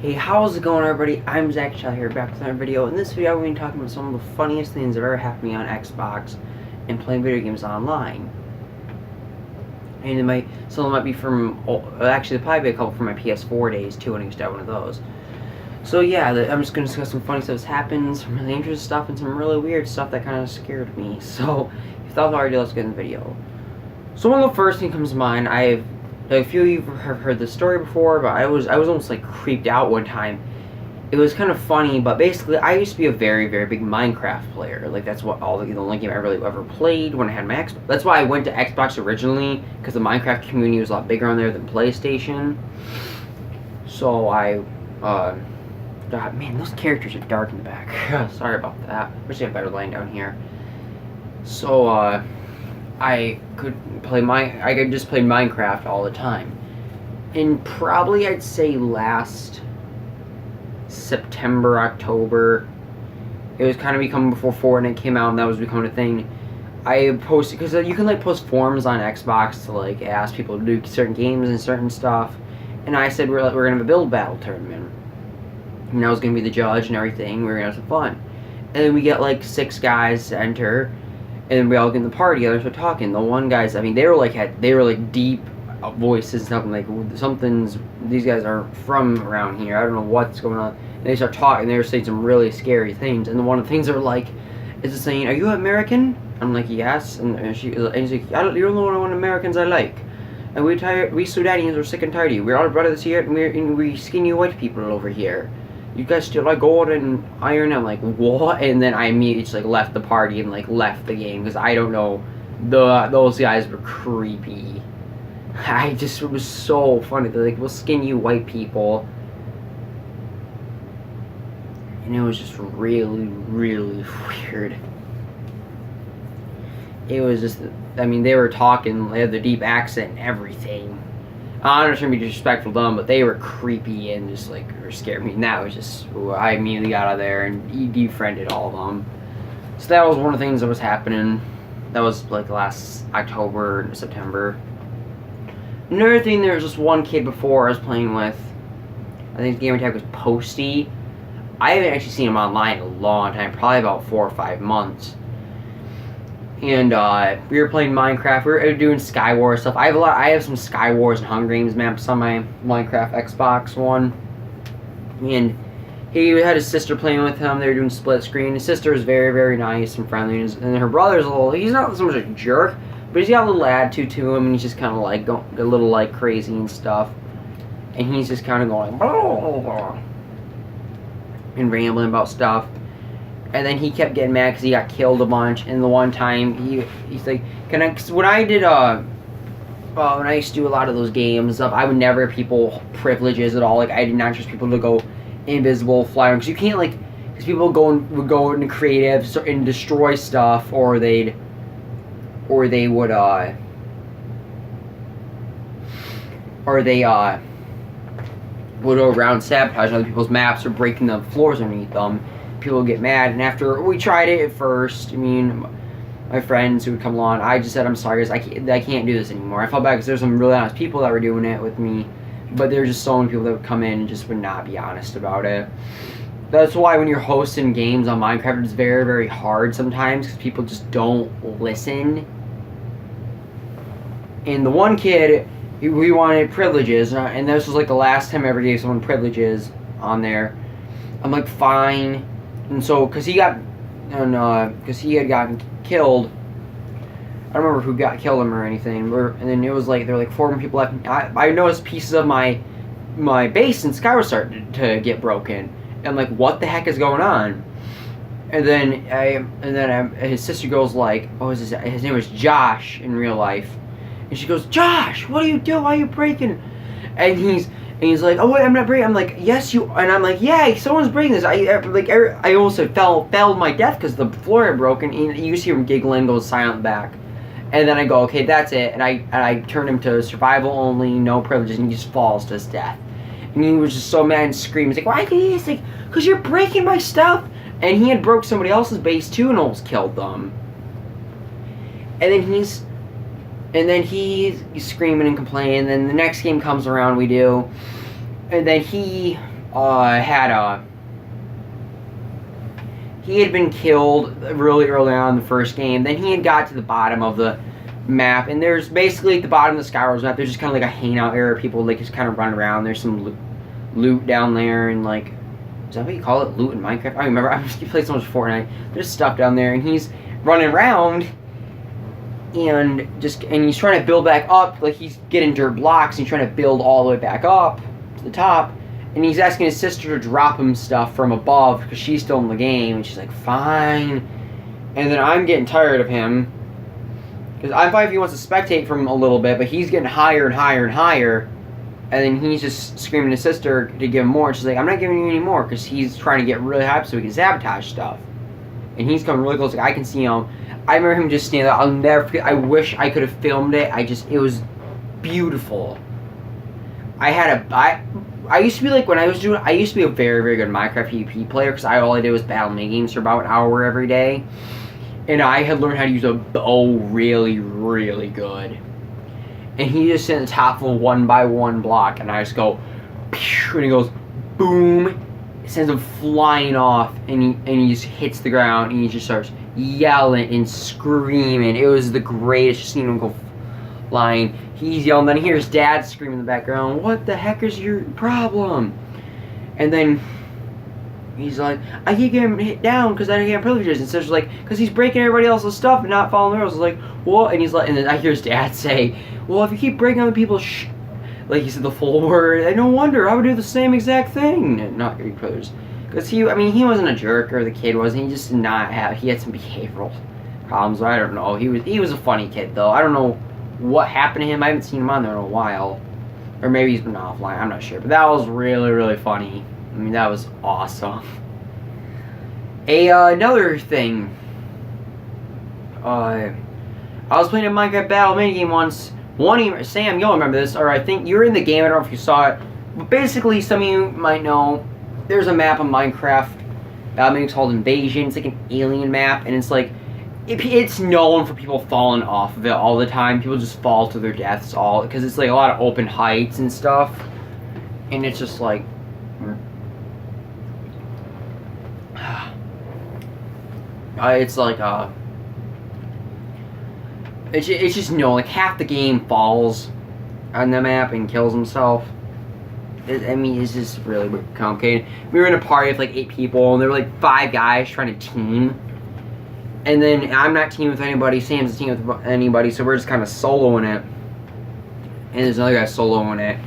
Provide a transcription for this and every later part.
Hey, how's it going, everybody? I'm Zach Chell here, back with another video. In this video, we're going to be talking about some of the funniest things that ever happened to me on Xbox and playing video games online. And some of them might be from, actually, there'll probably be a couple from my PS4 days too, when I used to have one of those. So yeah, I'm just going to discuss some funny stuff that's happened, some really interesting stuff, and some really weird stuff that kind of scared me. So, if that's already, let's get in the video. So one of the first things that comes to mind, a few of you have heard this story before, but I was almost like creeped out one time. It was kind of funny, but basically I used to be a very, very big Minecraft player. Like, that's what the only game I really ever played when I had my Xbox. That's why I went to Xbox originally, because the Minecraft community was a lot bigger on there than PlayStation. So God, man, those characters are dark in the back. Sorry about that. Wish I had better line down here. So I could just play Minecraft all the time. And probably I'd say last September, October, it was kind of becoming before Fortnite came out and that was becoming a thing. I posted, because you can like post forums on Xbox to like ask people to do certain games and certain stuff. And I said we're gonna have a build battle tournament. And I was gonna be the judge and everything. We were gonna have some fun. And then we get like 6 guys to enter. And then we all get in the party together, start talking. The one guys, I mean, they were like deep voices and something like these guys are from around here. I don't know what's going on. And they start talking. They were saying some really scary things. And one of the things they were like, is saying, "Are you American?" I'm like, "Yes." And she's like, "You're the only one Americans I like. And we Sudanese are sick and tired of you. We're all brothers here, and we skinny white people over here. You guys still like gold and iron." I'm like, what? And then I immediately just like left the party and like left the game because I don't know, those guys were creepy. It was so funny. They're like, "We'll skin you white people," and it was just really, really weird. It was just, I mean, they were talking, they had the deep accent and everything. I'm not trying to be disrespectful to them, but they were creepy and just like scared me. And that was just, I immediately got out of there and defriended all of them. So that was one of the things that was happening. That was like last October, September. Another thing, there was just one kid before I was playing with. I think his gamer tag was Posty. I haven't actually seen him online in a long time, probably about 4 or 5 months. And we were playing Minecraft. We were doing Skywars stuff. I have some Skywars and Hunger Games maps on my Minecraft Xbox One. And he had his sister playing with him. They were doing split screen. His sister is very, very nice and friendly. And her brother's he's not so much a jerk, but he's got a little attitude to him, and he's just kind of like a little like crazy and stuff. And he's just kind of going blah, blah, blah, and rambling about stuff. And then he kept getting mad because he got killed a bunch. And the one time he's like, when I used to do a lot of those games, I would never give people privileges at all. Like, I did not trust people to go invisible, fly around, because you can't, like, because people would go into creative and destroy stuff, or they would go around sabotaging other people's maps or breaking the floors underneath them. People would get mad, and after we tried it at first, I mean, my friends who would come along, I just said, "I'm sorry, guys, I can't do this anymore." I felt bad because there's some really honest people that were doing it with me, but there's just so many people that would come in and just would not be honest about it. That's why when you're hosting games on Minecraft, it's very, very hard sometimes because people just don't listen. And the one kid, we wanted privileges, and this was like the last time I ever gave someone privileges on there. I'm like, fine. And so, because he had gotten killed, I don't remember who killed him or anything. And then it was like there were like 4 more people left. I noticed pieces of my base in Skyward started to get broken. And I'm like, what the heck is going on? And then his sister goes like, oh, his name was Josh in real life, and she goes, "Josh, what do you do? Why are you breaking?" And he's like, "Oh wait, I'm not breaking." I'm like, "Yes, you." And I'm like, "Yeah, someone's breaking this." I almost fell to my death because the floor had broken. And you see him giggling, goes silent back, and then I go, "Okay, that's it." And I turn him to survival only, no privileges, and he just falls to his death. And he was just so mad and screaming. He's like, "Why?" He's like, "Because you're breaking my stuff." And he had broke somebody else's base too and almost killed them. And then he's screaming and complaining. And then the next game comes around, we do. And then he had a. He had been killed really early on in the first game. Then he had got to the bottom of the map, and there's basically at the bottom of the Skywars map. There's just kind of like a hangout area. People like just kind of run around. There's some loot down there, and like, is that what you call it? Loot in Minecraft? I don't remember. I just played so much Fortnite. There's stuff down there, and he's running around, and he's trying to build back up. Like he's getting dirt blocks, and he's trying to build all the way back up to the top. And he's asking his sister to drop him stuff from above because she's still in the game. And she's like, fine. And then I'm getting tired of him. Because I'm fine if he wants to spectate from him a little bit, but he's getting higher and higher and higher. And then he's just screaming at his sister to give him more. And she's like, I'm not giving you any more because he's trying to get really high so he can sabotage stuff. And he's coming really close. Like, I can see him. I remember him just standing there. I'll never forget. I wish I could have filmed it. It was beautiful. I used to be like, I used to be a very, very good Minecraft PvP player because all I did was battle mini-games for about an hour every day. And I had learned how to use a bow really, really good. And he just sent the top of a 1x1 block, and I just go, and he goes, boom. It sends him flying off, and he just hits the ground, and he just starts yelling and screaming. It was the greatest, just seeing him go flying. He's yelling, then he hears Dad screaming in the background, what the heck is your problem? And then he's like, I keep getting hit down because I don't get privileges. And Sister's like, because he's breaking everybody else's stuff and not following the rules. I was like, what? And he's like, and then I hear his dad say, well, if you keep breaking other people's like he said the full word, no wonder I would do the same exact thing. And not getting privileges. Because he wasn't a jerk, or the kid wasn't. He just did not have, he had some behavioral problems. I don't know. He was a funny kid, though. I don't know what happened to him. I haven't seen him on there in a while. Or maybe he's been offline. I'm not sure. But that was really, really funny. I mean, that was awesome. Another thing. I was playing a Minecraft battle minigame once. Sam, you'll remember this. Or I think you were in the game. I don't know if you saw it. But basically, some of you might know, there's a map of Minecraft. It's called Invasion. It's like an alien map. And it's like, it's known for people falling off of it all the time. People just fall to their deaths because it's like a lot of open heights and stuff. And it's just like, it's like it's just like half the game falls on the map and kills himself. It's just really complicated. We were in a party with like 8 people, and there were like 5 guys trying to team. And then I'm not teaming with anybody, Sam's teaming with anybody, so we're just kind of soloing it. And there's another guy soloing it.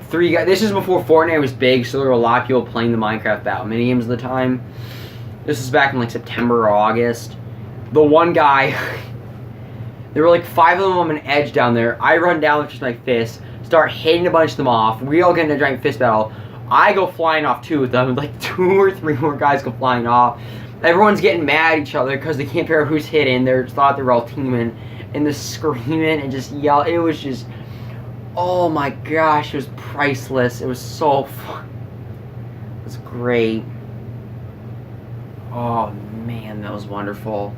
3 guys. This is before Fortnite was big, so there were a lot of people playing the Minecraft battle minigames at the time. This was back in like September or August. The one guy, there were like 5 of them on an edge down there. I run down with just my fist, start hitting a bunch of them off. We all get in a giant fist battle. I go flying off 2 with them. Like 2 or 3 more guys go flying off. Everyone's getting mad at each other because they can't figure out who's hitting. They thought they were all teaming. And the screaming and just yell. It was just, oh my gosh, it was priceless. It was so fun. It was great. Oh man, that was wonderful.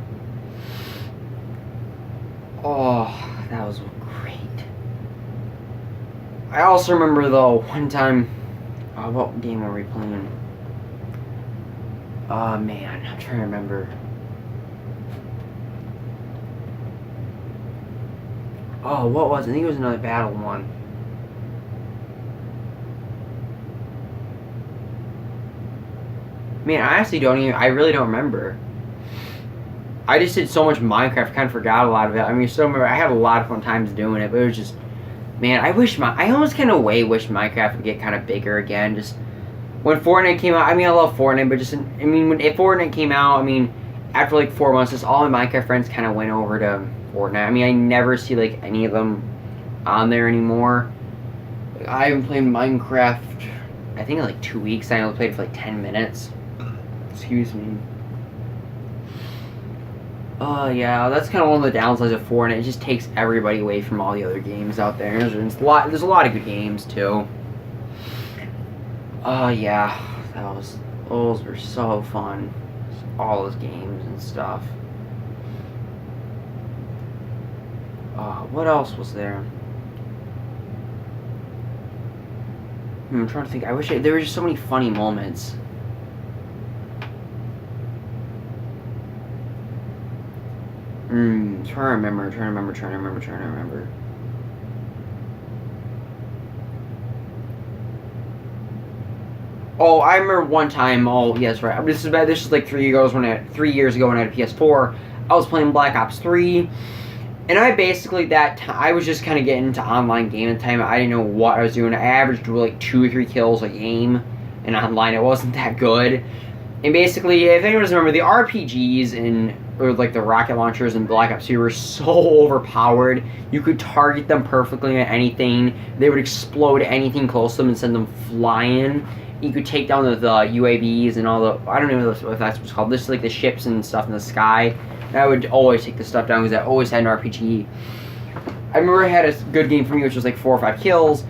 Oh, that was great. I also remember though, one time, what game were we playing? Oh man, I'm trying to remember. Oh, what was it? I think it was another battle one. Man, I really don't remember. I just did so much Minecraft, I kind of forgot a lot of it. I mean, still remember, I had a lot of fun times doing it, but it was just, man, I almost kind of wish Minecraft would get kind of bigger again. Just, when Fortnite came out, I mean, I love Fortnite, but just, I mean, when Fortnite came out, I mean, after like 4 months, just all my Minecraft friends kind of went over to Fortnite. I mean, I never see like any of them on there anymore. Like, I haven't played Minecraft, I think in like 2 weeks. I only played it for like 10 minutes. Excuse me. Yeah, that's kind of one of the downsides of Fortnite. It just takes everybody away from all the other games out there. There's a lot of good games too. Yeah, those were so fun. All those games and stuff. What else was there? I'm trying to think. There were just so many funny moments. Trying to remember. Oh, I remember one time. Oh, yes, right. This is like 3 years ago when I had a PS4. I was playing Black Ops 3, and I was just kind of getting into online gaming time. I didn't know what I was doing. I averaged like 2 or 3 kills a game, and online it wasn't that good. And basically, if anyone doesn't remember, the RPGs or like the rocket launchers in Black Ops 2 were so overpowered. You could target them perfectly at anything. They would explode anything close to them and send them flying. You could take down the UAVs and all the, I don't even know if that's what's called. This is like the ships and stuff in the sky. And I would always take the stuff down because I always had an RPG. I remember I had a good game for me, which was like 4 or 5 kills.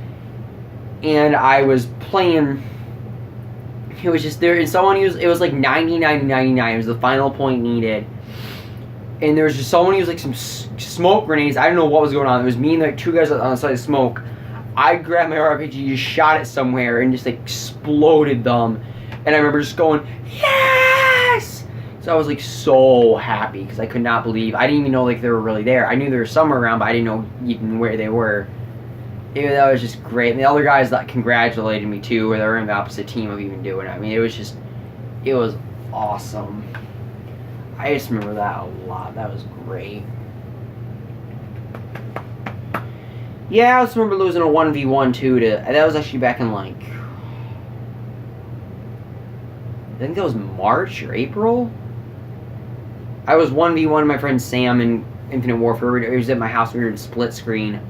And I was playing. It was just there, and it was like 99 99. It was the final point needed. And there was just someone used like some smoke grenades. I don't know what was going on. It was me and like 2 guys on the side of smoke. I grabbed my RPG, just shot it somewhere, and just like exploded them. And I remember just going, yes! So I was like so happy because I could not believe. I didn't even know like they were really there. I knew they were somewhere around, but I didn't know even where they were. That was just great. And the other guys that congratulated me too, or they were in the opposite team of even doing it. I mean, it was awesome. I just remember that a lot. That was great. Yeah, I just remember losing a 1v1 too. That was actually back in like, I think that was March or April. I was 1v1 my friend Sam in Infinite Warfare. He was at my house. We were in split screen.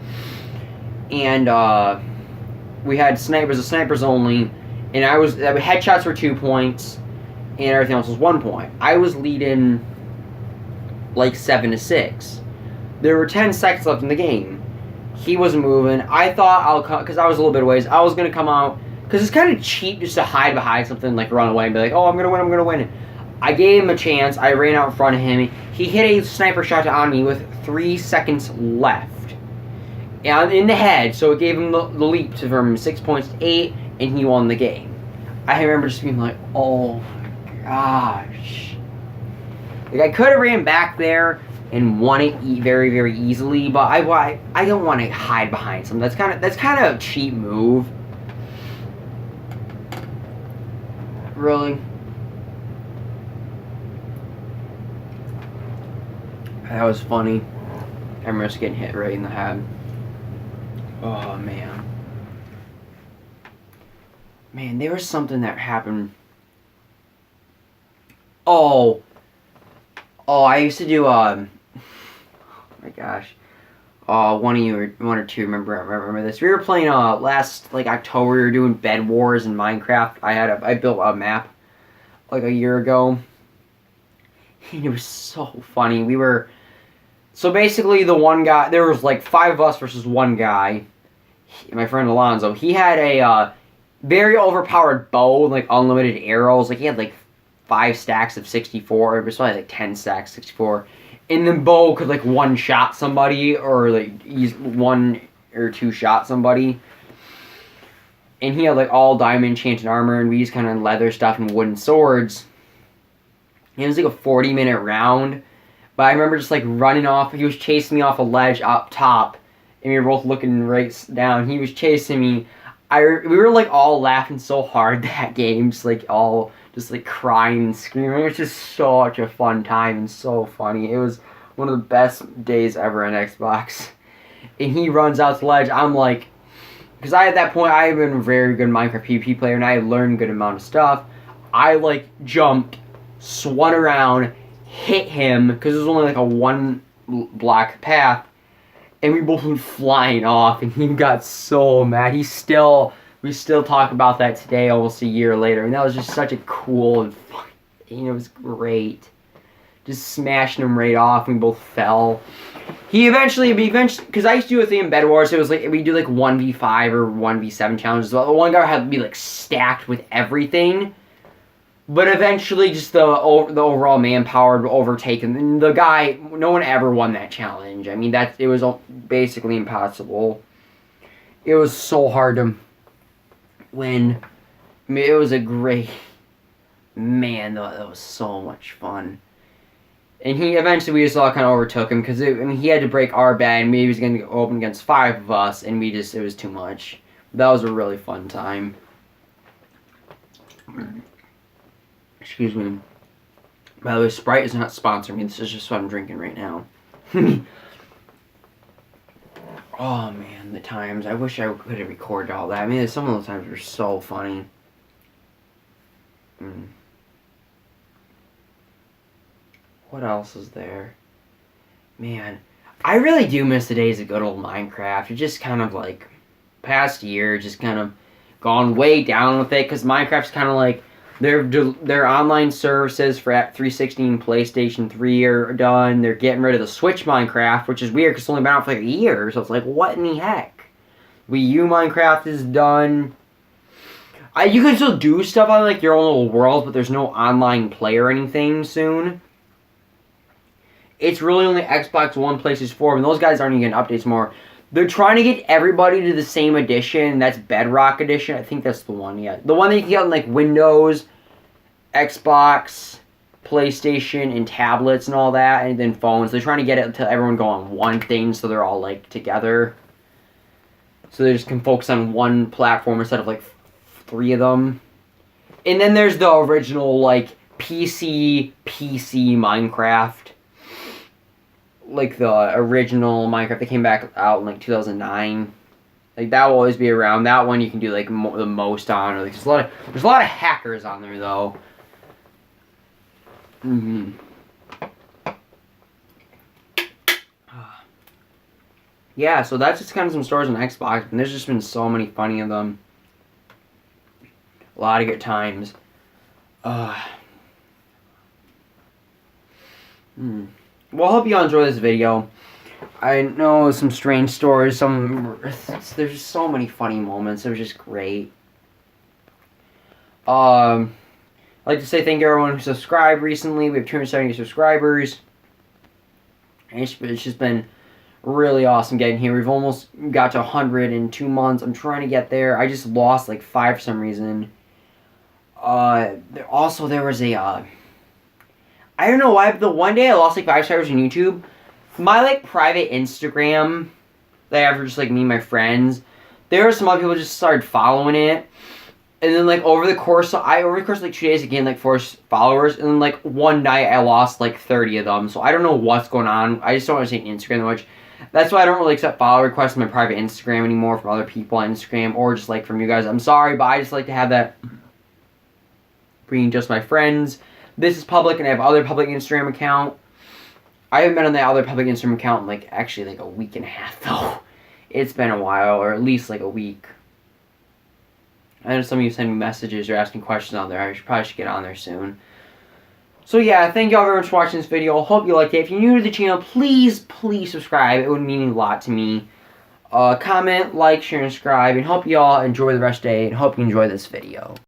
And we had snipers only, and headshots were 2 points, and everything else was 1 point. I was leading like 7-6. There were 10 seconds left in the game. He wasn't moving. I thought because I was a little bit of ways. I was gonna come out because it's kind of cheap just to hide behind something, like run away and be like, "Oh, I'm gonna win." I gave him a chance. I ran out in front of him. He hit a sniper shot on me with 3 seconds left. And in the head, so it gave him the leap from 6 points to 8, and he won the game. I remember just being like, oh my gosh. Like, I could have ran back there and won it very, very easily, but I don't want to hide behind something. That's kind of a cheap move. Really? That was funny. I remember just getting hit right in the head. Oh, man. Man, there was something that happened. Oh, I used to do, oh my gosh. One or two remember this. We were playing, last, like, October, we were doing Bed Wars in Minecraft. I built a map, like, a year ago. And it was so funny. So basically the one guy, there was, like, 5 of us versus one guy. My friend Alonzo, he had a very overpowered bow and like unlimited arrows. Like he had like 5 stacks of 64. It was probably like 10 stacks 64. And the bow could like one shot somebody or like 1 or 2 shot somebody. And he had like all diamond enchanted armor, and we used kind of leather stuff and wooden swords. And it was like a 40-minute round. But I remember just like running off. He was chasing me off a ledge up top. And we were both looking right down. He was chasing me. We were like all laughing so hard that game, just like crying and screaming. It was just such a fun time and so funny. It was one of the best days ever on Xbox. And he runs out to the ledge. I'm like, because at that point I had been a very good Minecraft PvP player and I had learned a good amount of stuff. I like jumped, swung around, hit him because it was only like a 1 block path. And we both went flying off, and he got so mad. We still talk about that today, almost a year later. And that was just such a cool and fun thing. It was great. Just smashing him right off. We both fell. We eventually, because I used to do a thing in Bed Wars. It was like we do like 1v5 or 1v7 challenges. The one guy had to be like stacked with everything. But eventually, just the overall manpower overtaken. And the guy, no one ever won that challenge. I mean, it was basically impossible. It was so hard to when I mean, it was a great man. That was so much fun. And he eventually we just all kind of overtook him because he had to break our bed and maybe he was going to open against 5 of us and it was too much. That was a really fun time. Excuse me. By the way, Sprite is not sponsoring me. This is just what I'm drinking right now. Oh man, the times. I wish I could have recorded all that. I mean, some of those times were so funny. What else is there? Man, I really do miss the days of good old Minecraft. It just kind of like, past year, just kind of gone way down with it. Because Minecraft's kind of like, their online services for 360 and PlayStation 3 are done. They're getting rid of the Switch Minecraft, which is weird because it's only been out for like a year. So it's like, what in the heck? Wii U Minecraft is done. You can still do stuff on like your own little world, but there's no online play or anything soon. It's really only Xbox One, PlayStation 4, and those guys aren't even getting updates more. They're trying to get everybody to the same edition. That's Bedrock Edition. I think that's the one, yeah. The one that you can get on like Windows, Xbox, PlayStation, and tablets and all that, and then phones. They're trying to get it until everyone go on one thing so they're all like together. So they just can focus on one platform instead of like 3 of them. And then there's the original like PC Minecraft. Like the original Minecraft that came back out in like 2009. Like that will always be around. That one you can do like the most on. Or like, there's a lot of hackers on there though. Yeah, so that's just kind of some stories on Xbox, and there's just been so many funny of them. A lot of good times. Well, I hope you all enjoy this video. I know some strange stories. There's just so many funny moments. It was just great. I'd like to say thank you everyone who subscribed recently. We have 270 subscribers. And it's just been really awesome getting here. We've almost got to 100 in 2 months. I'm trying to get there. I just lost like 5 for some reason. Also, there was a... I don't know why, but the one day I lost like 5 subscribers on YouTube, my like private Instagram that I have for just like me and my friends, there were some other people just started following it, and then like over the course of like 2 days I gained like 4 followers, and then like one night I lost like 30 of them. So I don't know what's going on. I just don't want to say Instagram that much. That's why I don't really accept follow requests on my private Instagram anymore from other people on Instagram or just like from you guys. I'm sorry, but I just like to have that being just my friends. This is public, and I have other public Instagram account. I haven't been on that other public Instagram account in like actually like a week and a half though. It's been a while, or at least like a week. I know some of you send me messages or asking questions on there. I probably should get on there soon. So yeah, thank you all very much for watching this video. Hope you liked it. If you're new to the channel, please subscribe. It would mean a lot to me. Comment, like, share, and subscribe. And hope you all enjoy the rest of the day. And hope you enjoy this video.